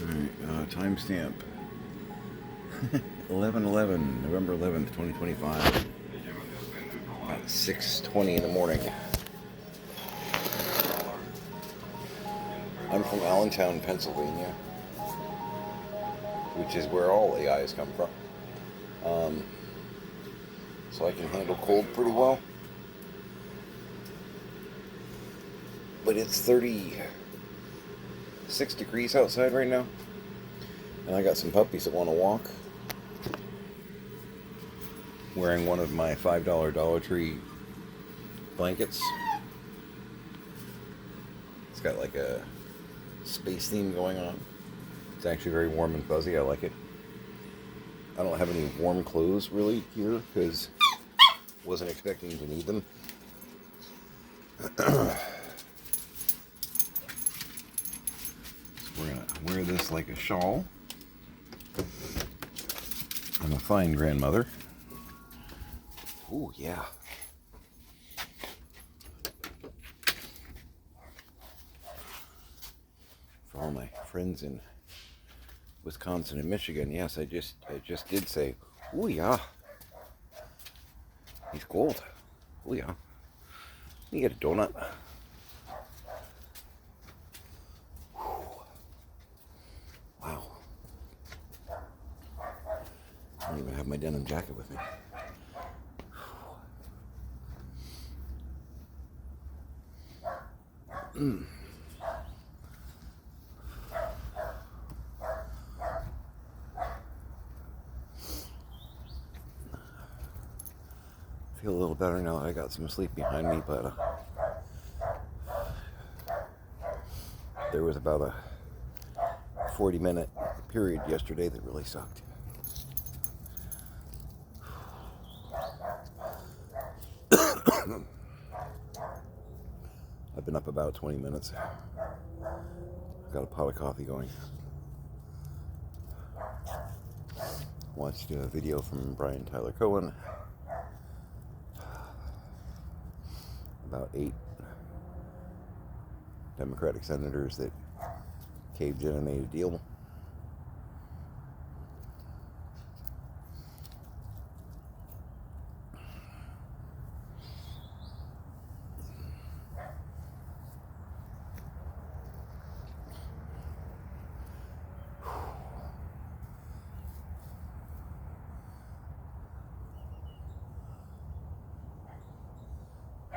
Alright, timestamp 11/11, November 11th, 2025. About 6:20 in the morning. I'm from Allentown, Pennsylvania, which is where all AIs come from. So I can handle cold pretty well. But it's 36 degrees outside right now. And I got some puppies that want to walk. Wearing one of my $5 Dollar Tree blankets. It's got like a space theme going on. It's actually very warm and fuzzy. I like it. I don't have any warm clothes really here because wasn't expecting to need them. So we're gonna wear this like a shawl. I'm a fine grandmother. Ooh, yeah. For all my friends in Wisconsin and Michigan, yes, I just did say, ooh, yeah. He's cold. Ooh, yeah. You get a donut. Wow. I don't even have my denim jacket with me. Feel a little better now that I got some sleep behind me, but there was about a 40-minute period yesterday that really sucked. I've been up about 20 minutes. Got a pot of coffee going. Watched a video from Brian Tyler Cohen about 8 Democratic senators that caved in and made a deal.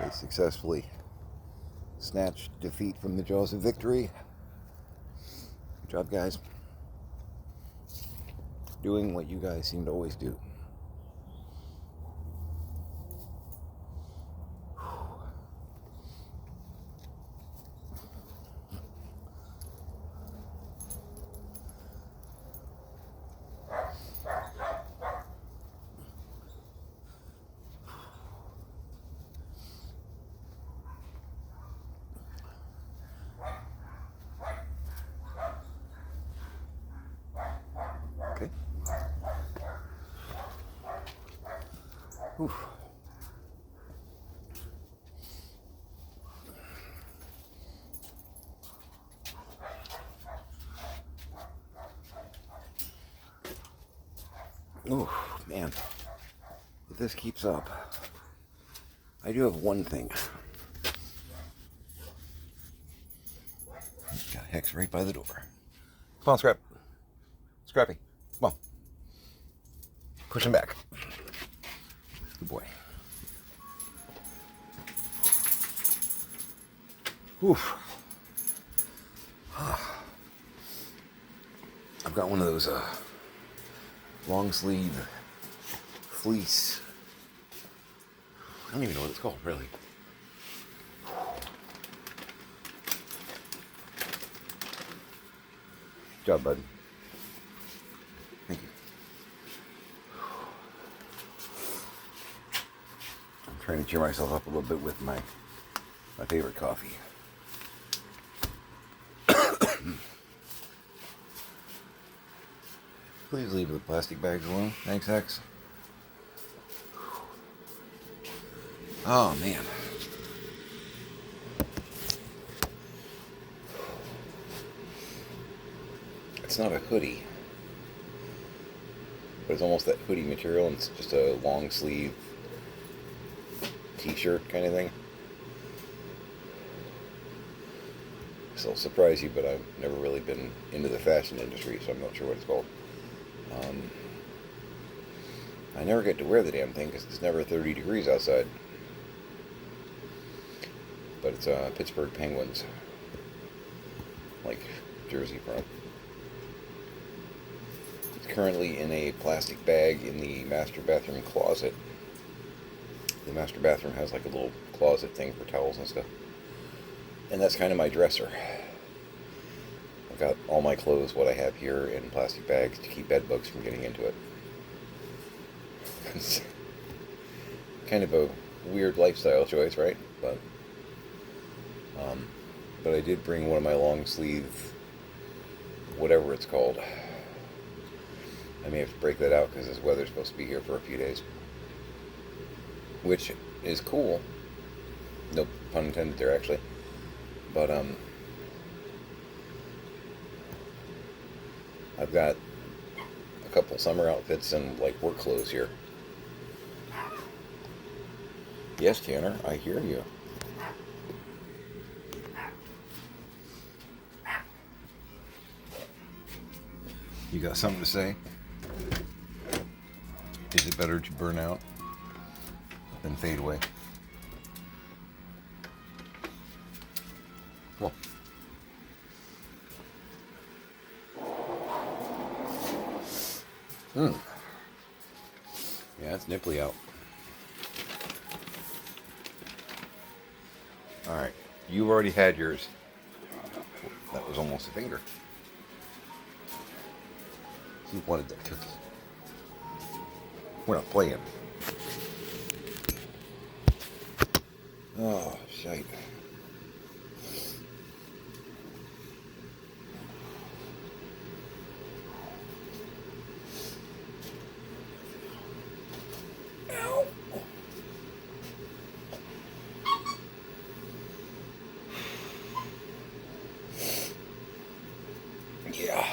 They successfully snatched defeat from the jaws of victory. Good job, guys. Doing what you guys seem to always do. Okay. Whew. Oh, man. If this keeps up, I do have one thing. Got Hex right by the door. Come on, Scrap. Scrappy. Come on. Push him back. Good boy. Oof. I've got one of those long sleeve fleece. I don't even know what it's called, really. Good job, bud. Thank you. I'm trying to cheer myself up a little bit with my favorite coffee. Please leave the plastic bags alone. Thanks, Hex. Oh, man. It's not a hoodie, but it's almost that hoodie material, and it's just a long sleeve t-shirt kind of thing. So it'll surprise you, but I've never really been into the fashion industry, so I'm not sure what it's called. I never get to wear the damn thing because it's never 30 degrees outside. But it's Pittsburgh Penguins, like jersey from. It's currently in a plastic bag in the master bathroom closet. The master bathroom has like a little closet thing for towels and stuff. And that's kind of my dresser. I've got all my clothes, what I have here, in plastic bags to keep bed bugs from getting into it. It's kind of a weird lifestyle choice, right? But I did bring one of my long sleeve, whatever it's called. I may have to break that out because this weather's supposed to be here for a few days, which is cool. No pun intended there, actually. But I've got a couple summer outfits and like work clothes here. Yes, Tanner, I hear you. You got something to say? Is it better to burn out than fade away? Well, yeah, it's nipply out. All right, you've already had yours. That was almost a finger. He wanted that cookie. We're not playing. Oh, shite. Ow. Yeah.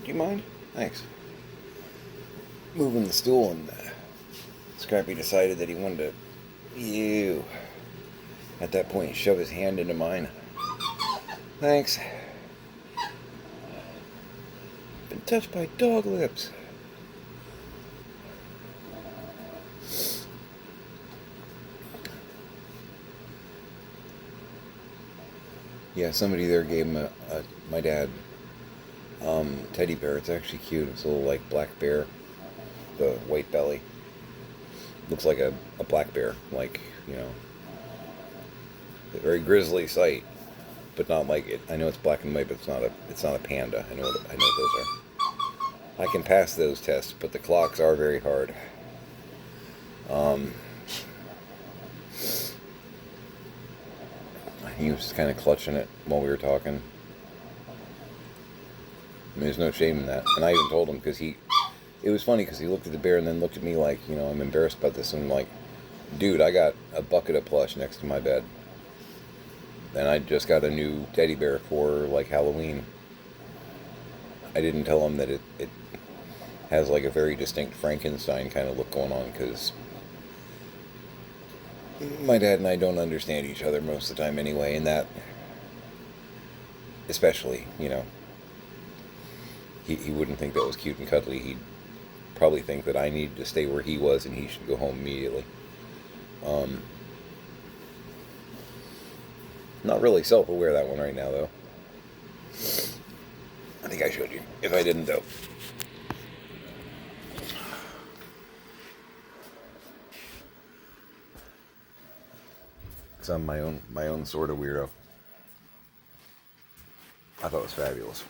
Do you mind? Thanks. Moving the stool, and Scrappy decided that he wanted to, at that point, shove his hand into mine. Thanks. Been touched by dog lips. Yeah, somebody there gave him my dad, teddy bear. It's actually cute. It's a little like black bear, the white belly. Looks like a black bear, like, a very grisly sight, but not like it. I know it's black and white, but it's not a panda. I know what those are. I can pass those tests, but the clocks are very hard. He was just kind of clutching it while we were talking. I mean, there's no shame in that. And I even told him, because it was funny because he looked at the bear and then looked at me like, I'm embarrassed about this. And I'm like, dude, I got a bucket of plush next to my bed. And I just got a new teddy bear for, like, Halloween. I didn't tell him that it has, like, a very distinct Frankenstein kind of look going on, because my dad and I don't understand each other most of the time anyway, and that, especially, he wouldn't think that was cute and cuddly. He'd probably think that I needed to stay where he was and he should go home immediately. Not really self-aware, that one right now, though. I think I showed you. If I didn't, though. Because I'm my own sort of weirdo. I thought it was fabulous.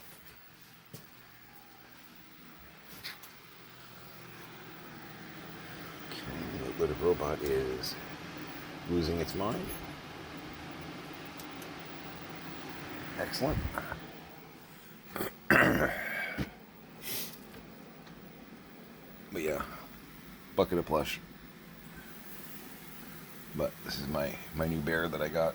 Okay, the little robot is losing its mind. Excellent. But yeah, bucket of plush. But this is my new bear that I got.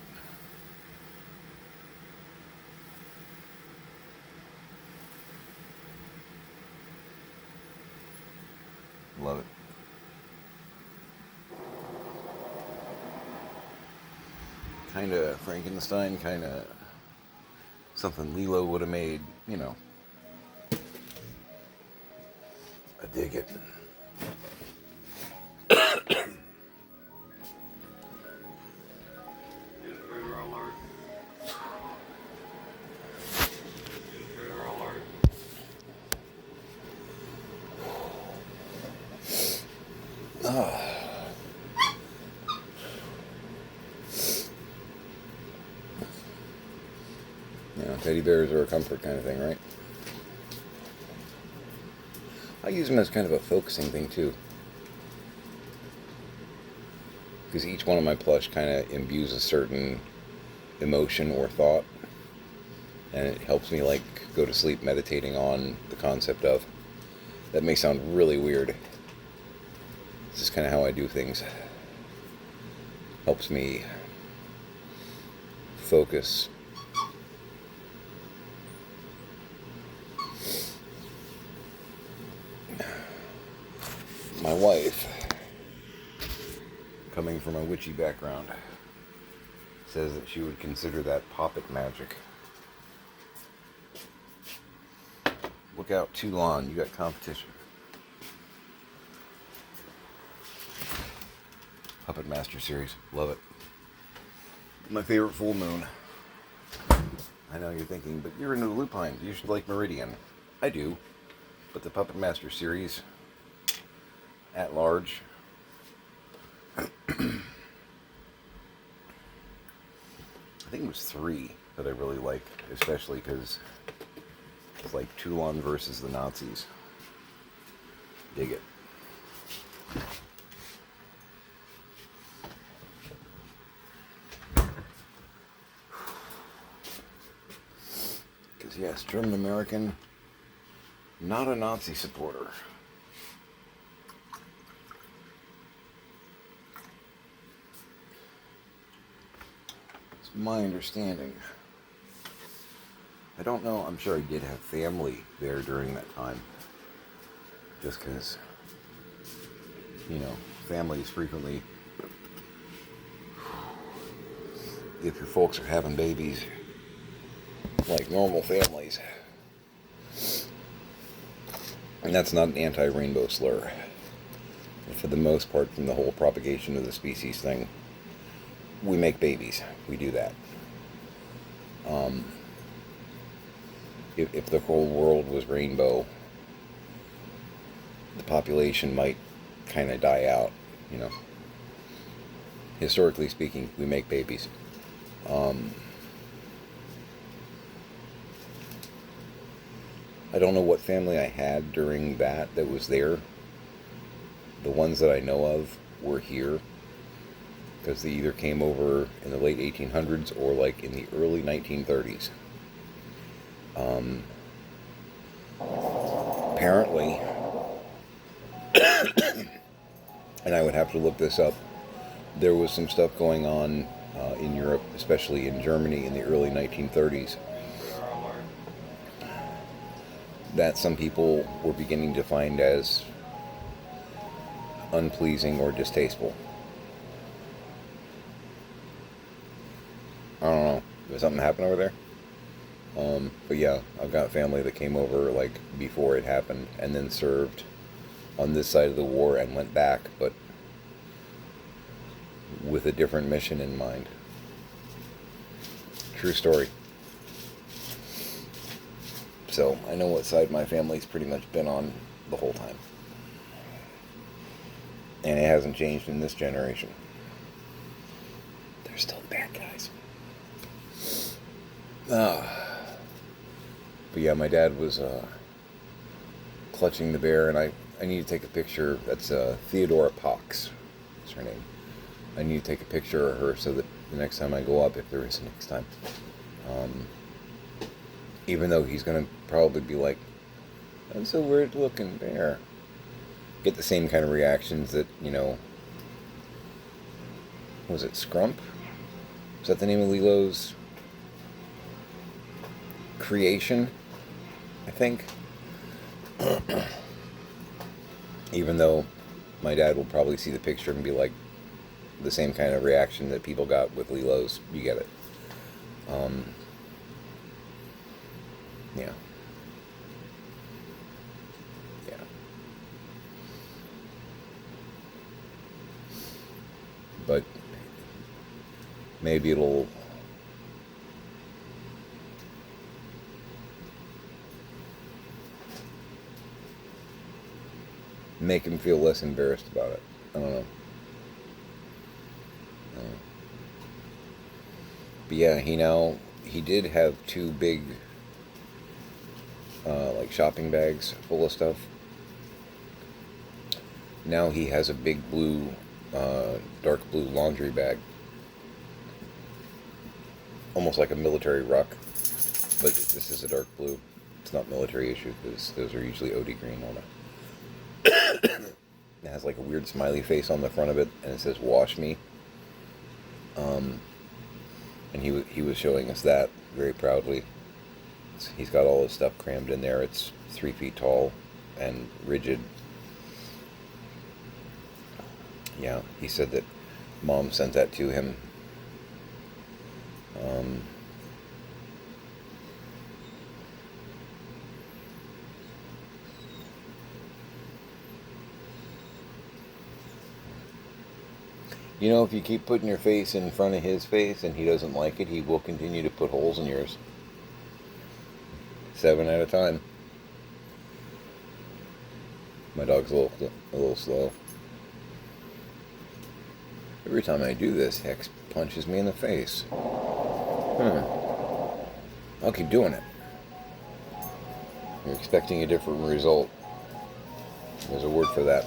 kind of Frankenstein, kind of something Lilo would have made, you know. I dig it. You know, teddy bears are a comfort kind of thing, right? I use them as kind of a focusing thing too, because each one of my plush kind of imbues a certain emotion or thought, and it helps me like go to sleep meditating on the concept of. That may sound really weird. This is kind of how I do things. Helps me focus. My wife, coming from a witchy background, says that she would consider that poppet magic. Look out, Toulon, you got competition. Puppet Master series, love it. My favorite full moon. I know you're thinking, but you're into Lupine, you should like Meridian. I do, but the Puppet Master series, at large, I think it was 3 that I really like, especially because it's like Toulon versus the Nazis. Dig it. Because yes, German American, not a Nazi supporter. It's my understanding. I don't know, I'm sure I did have family there during that time. Just because, you know, families frequently, if your folks are having babies, like normal families, and that's not an anti-rainbow slur. For the most part, from the whole propagation of the species thing, we make babies. We do that. If the whole world was rainbow, the population might kind of die out, you know. Historically speaking, we make babies. I don't know what family I had during that was there. The ones that I know of were here, because they either came over in the late 1800s or like in the early 1930s. Apparently, and I would have to look this up, there was some stuff going on in Europe, especially in Germany in the early 1930s, that some people were beginning to find as unpleasing or distasteful. I don't know. Did something happen over there? But yeah, I've got family that came over like before it happened and then served on this side of the war and went back, but with a different mission in mind. True story. So I know what side my family's pretty much been on the whole time. And it hasn't changed in this generation. They're still the bad guys. But yeah, my dad was clutching the bear, and I need to take a picture. That's Theodora Pox. That's her name. I need to take a picture of her so that the next time I go up, if there is a next time, even though he's going to probably be like, that's a weird looking bear. Get the same kind of reactions that, you know, was it Scrump? Is that the name of Lilo's creation? I think. Even though my dad will probably see the picture and be like, the same kind of reaction that people got with Lilo's. You get it. Yeah. Yeah. But maybe it'll make him feel less embarrassed about it. I don't know. But yeah, he did have two big like shopping bags full of stuff. Now he has a big blue, dark blue laundry bag, almost like a military ruck, but this is a dark blue. It's not military issue because those are usually OD green on it. It has like a weird smiley face on the front of it, and it says "Wash Me." And he was showing us that very proudly. He's got all his stuff crammed in there. It's 3 feet tall and rigid. Yeah, he said that Mom sent that to him. You know, if you keep putting your face in front of his face and he doesn't like it, he will continue to put holes in yours. 7 at a time. My dog's a little slow. Every time I do this, Hex punches me in the face. I'll keep doing it. You're expecting a different result. There's a word for that.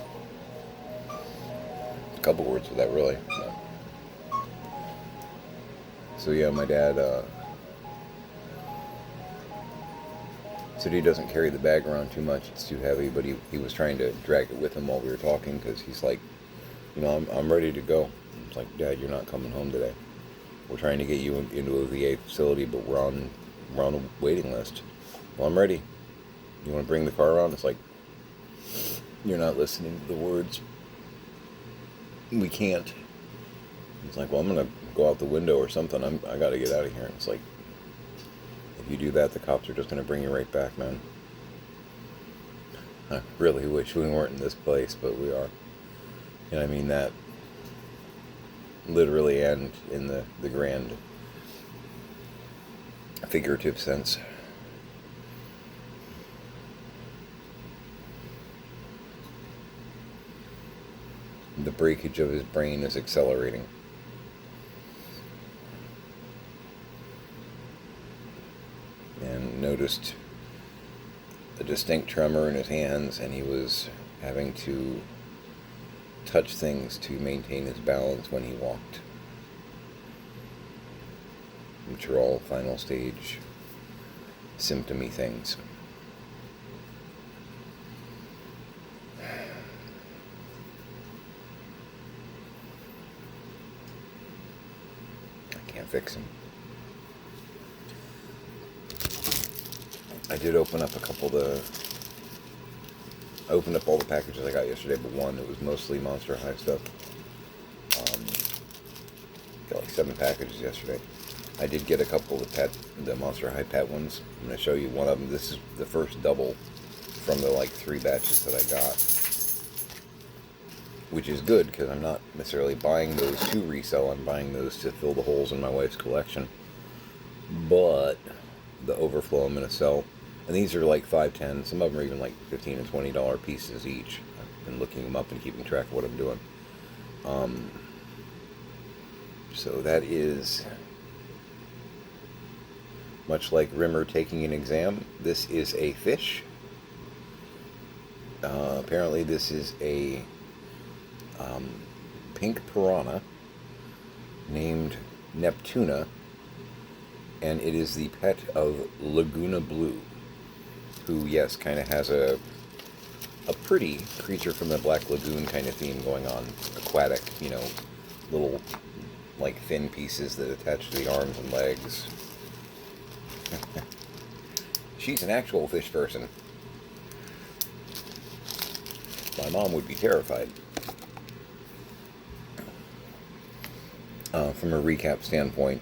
A couple words for that, really. So yeah, my dad said he doesn't carry the bag around too much. It's too heavy, but he was trying to drag it with him while we were talking because he's like, you know, I'm ready to go. It's like, Dad, you're not coming home today. We're trying to get you into a VA facility, but we're on a waiting list. Well, I'm ready. You want to bring the car around? It's like, you're not listening to the words. We can't. It's like, well, I'm going to go out the window or something. I got to get out of here. And it's like, if you do that, the cops are just going to bring you right back, man. I really wish we weren't in this place, but we are. And I mean that literally and in the grand figurative sense. The breakage of his brain is accelerating. And noticed a distinct tremor in his hands, and he was having to touch things to maintain his balance when he walked. Which are all final stage symptomy things. Can't fix him. I did open up I opened up all the packages I got yesterday, but one, it was mostly Monster High stuff. Got like 7 packages yesterday. I did get a couple of the Monster High pet ones. I'm going to show you one of them. This is the first double from the like 3 batches that I got. Which is good, because I'm not necessarily buying those to resell. I'm buying those to fill the holes in my wife's collection. But the overflow I'm going to sell. And these are like $5, $10. Some of them are even like $15 and $20 pieces each. I've been looking them up and keeping track of what I'm doing. So that is, much like Rimmer taking an exam, this is a fish. Apparently this is a pink piranha named Neptuna, and it is the pet of Laguna Blue, who, yes, kind of has a pretty creature from the Black Lagoon kind of theme going on. Aquatic, you know, little, like, fin pieces that attach to the arms and legs. She's an actual fish person. My mom would be terrified. From a recap standpoint,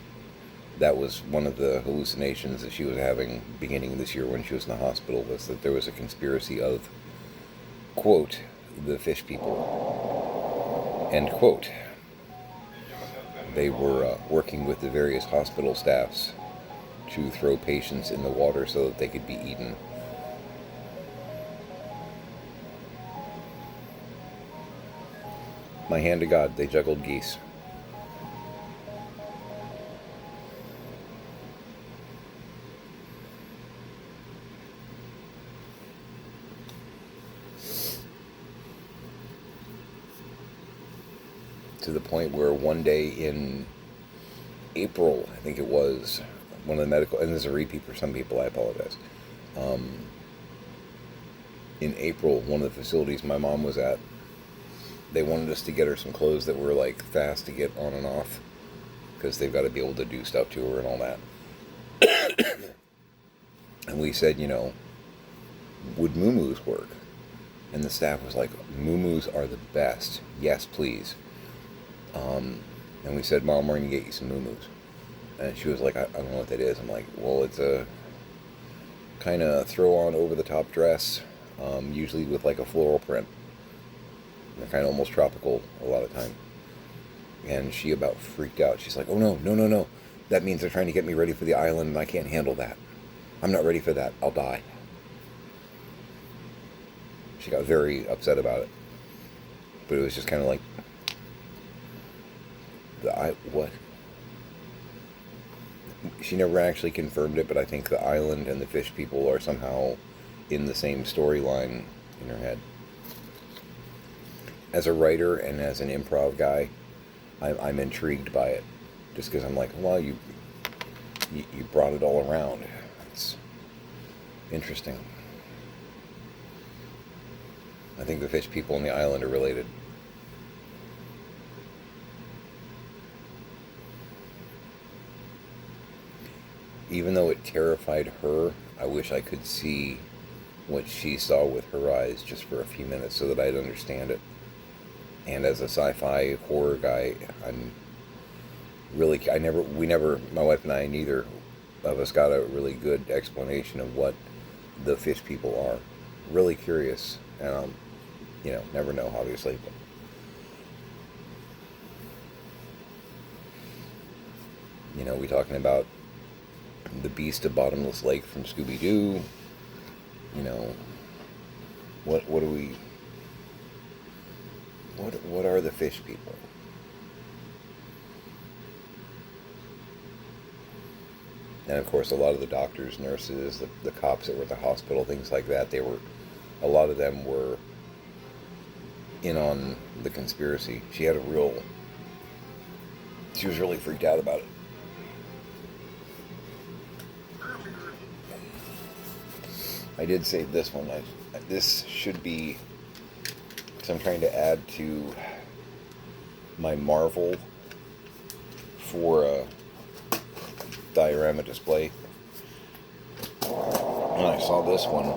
that was one of the hallucinations that she was having beginning this year when she was in the hospital, was that there was a conspiracy of, quote, the fish people, end quote. They were working with the various hospital staffs to throw patients in the water so that they could be eaten. My hand to God, they juggled geese. To the point where one day in April, I think it was, one of the medical, and this is a repeat for some people, I apologize. In April, one of the facilities my mom was at, they wanted us to get her some clothes that were like fast to get on and off, because they've got to be able to do stuff to her and all that. And we said, would muumuus work? And the staff was like, muumuus are the best. Yes, please. And we said, Mom, we're going to get you some muumuus. And she was like, I don't know what that is. I'm like, well, it's a kind of throw-on over-the-top dress, usually with like a floral print. They're kind of almost tropical a lot of time. And she about freaked out. She's like, oh, no, no, no, no. That means they're trying to get me ready for the island, and I can't handle that. I'm not ready for that. I'll die. She got very upset about it. But it was just kind of like, what? She never actually confirmed it, but I think the island and the fish people are somehow in the same storyline in her head. As a writer and as an improv guy, I'm intrigued by it. Just because I'm like, well, you brought it all around. It's interesting. I think the fish people and the island are related. Even though it terrified her, I wish I could see what she saw with her eyes just for a few minutes so that I'd understand it. And as a sci-fi horror guy, my wife and I, neither of us got a really good explanation of what the fish people are. Really curious, and never know, obviously. But, we talking about the Beast of Bottomless Lake from Scooby-Doo. What are the fish people? And of course, a lot of the doctors, nurses, the cops that were at the hospital, things like that, a lot of them were in on the conspiracy. She was really freaked out about it. I did save this one. This should be, because I'm trying to add to my Marvel for a diorama display. And I saw this one,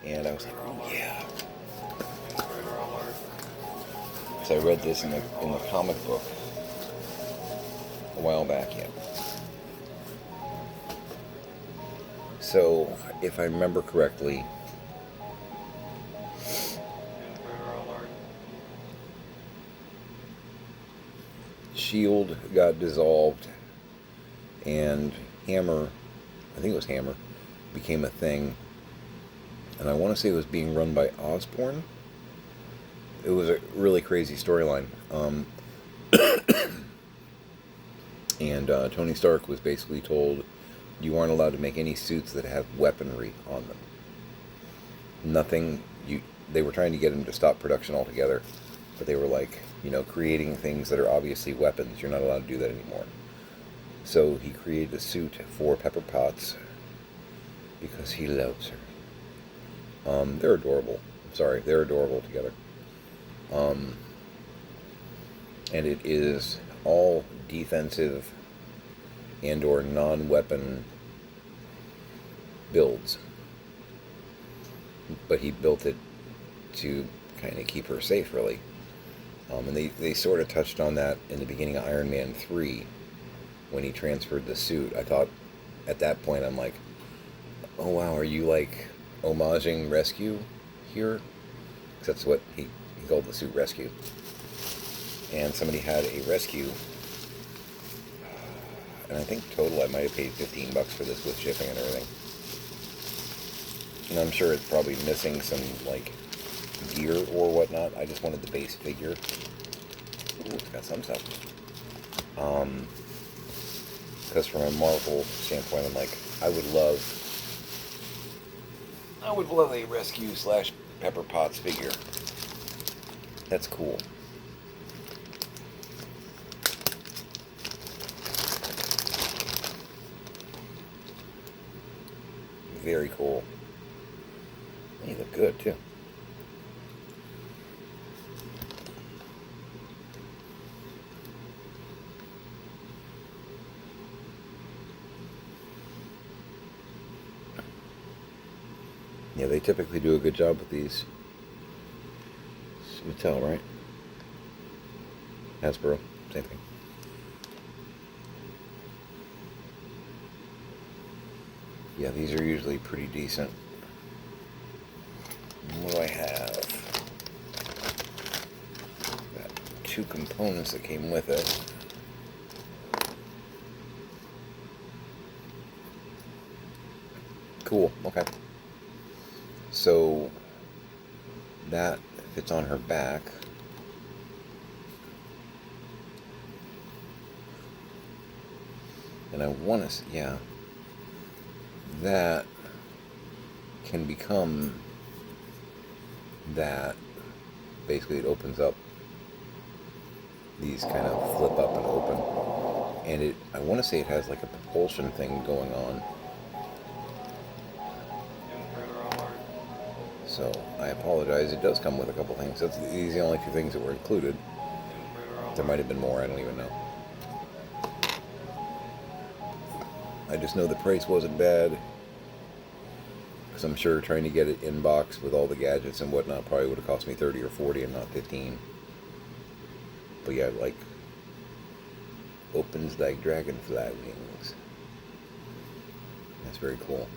and I was like, oh yeah. So I read this in the comic book a while back, yeah. So, if I remember correctly, S.H.I.E.L.D. got dissolved, and Hammer, I think it was Hammer, became a thing. And I want to say it was being run by Osborn. It was a really crazy storyline. And Tony Stark was basically told, you aren't allowed to make any suits that have weaponry on them. Nothing. They were trying to get him to stop production altogether, but they were like, creating things that are obviously weapons. You're not allowed to do that anymore. So he created a suit for Pepper Potts because he loves her. They're adorable. They're adorable together. And it is all defensive and or non-weapon builds. But he built it to kind of keep her safe, really. And they sort of touched on that in the beginning of Iron Man 3 when he transferred the suit. I thought at that point, I'm like, oh wow, are you like homaging Rescue here? 'Cause that's what he called the suit, Rescue. And somebody had a Rescue, and I think total I might have paid $15 for this with shipping and everything. And I'm sure it's probably missing some like gear or whatnot. I just wanted the base figure. Ooh, it's got some stuff. Because from a Marvel standpoint, I'm like, I would love a Rescue / Pepper Potts figure. That's cool. Very cool. They look good too. Yeah, they typically do a good job with these. It's Mattel, right? Hasbro, same thing. Yeah, these are usually pretty decent. What do I have? Got 2 components that came with it. Cool, okay. So that fits on her back. And I want to, yeah, that can become that. Basically, it opens up. These kind of flip up and open. And I want to say it has like a propulsion thing going on. So I apologize. It does come with a couple things. These are the only 2 things that were included. There might have been more. I don't even know. I just know the price wasn't bad. Because I'm sure trying to get it in box with all the gadgets and whatnot probably would have cost me 30 or 40 and not 15. But yeah, like, opens like dragonfly wings. That's very cool.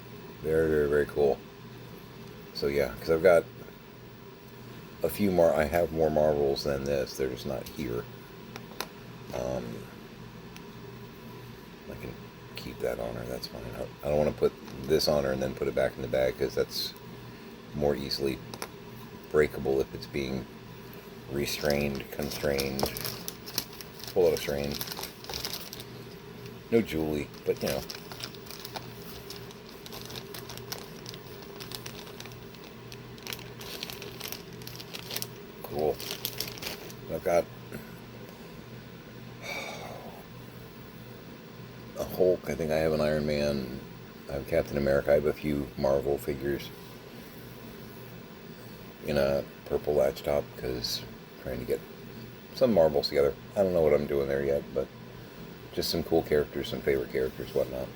Very, very, very cool. So yeah, because I've got a few more. I have more Marvels than this. They're just not here. I can keep that on her. That's fine. I don't want to put this on her and then put it back in the bag because that's more easily breakable if it's being restrained, constrained, whole lot of strain. No Julie, but you know. Cool. I've got a Hulk. I think I have an Iron Man. I have Captain America. I have a few Marvel figures in a purple latch top because I'm trying to get some Marvels together. I don't know what I'm doing there yet, but just some cool characters, some favorite characters, whatnot.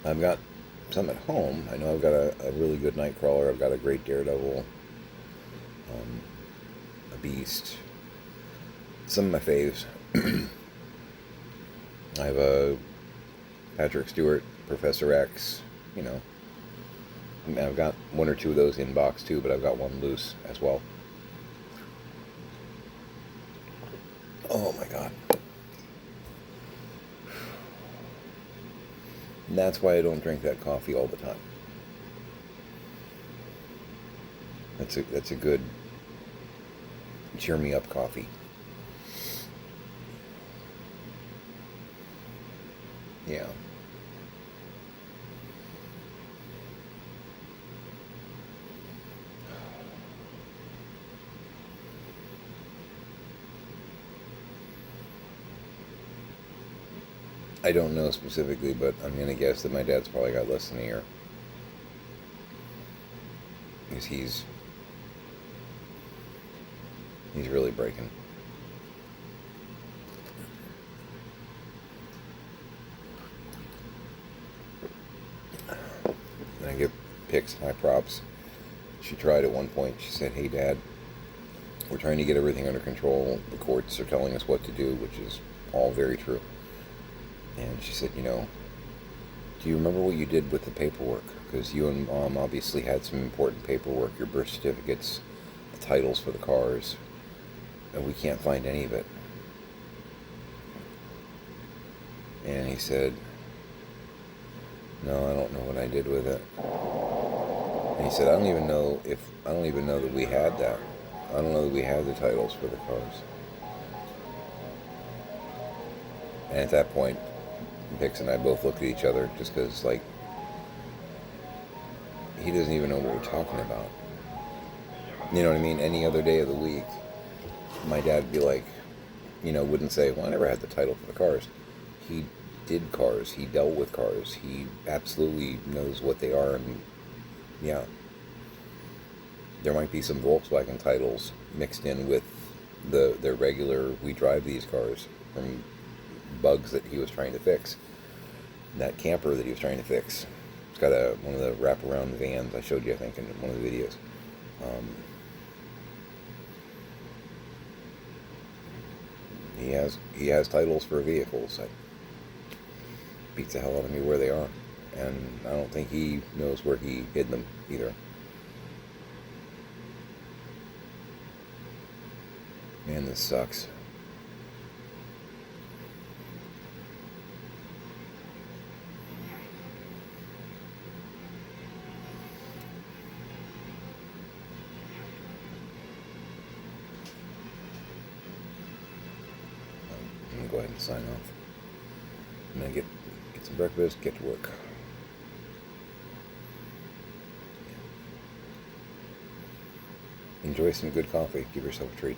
I've got some at home. I know I've got a really good Nightcrawler. I've got a great Daredevil, a Beast. Some of my faves. I have a Patrick Stewart, Professor X, you know. I mean, I've got 1 or 2 of those in box too, but I've got one loose as well. Oh my god. And that's why I don't drink that coffee all the time. That's a good cheer me up coffee. Yeah. I don't know specifically, but I'm going to guess that my dad's probably got less than a year. Because he's really breaking. And I give Pix high props. She tried at one point. She said, "Hey, Dad, trying to get everything under control. The courts are telling us what to do, which is all very true. And she said, do you remember what you did with the paperwork? Because you and Mom obviously had some important paperwork, your birth certificates, the titles for the cars, and we can't find any of it. And he said, no, I don't know what I did with it. And he said, I don't even know that we had that. I don't know that we had the titles for the cars. And at that point, Pix and I both looked at each other just because, like, he doesn't even know what we're talking about. You know what I mean? Any other day of the week, my dad would be like, wouldn't say, well, I never had the title for the cars. He did cars. He dealt with cars. He absolutely knows what they are. And, yeah, there might be some Volkswagen titles mixed in with their regular, we drive these cars, from bugs that he was trying to fix. That camper that he was trying to fix. It's got one of the wraparound vans I showed you, I think, in one of the videos. He has titles for vehicles. That beats the hell out of me where they are. And I don't think he knows where he hid them either. Man, this sucks. I'm going to go ahead and sign off. I'm going to get some breakfast, get to work. Enjoy some good coffee. Give yourself a treat,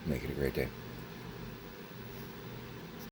Make it a great day.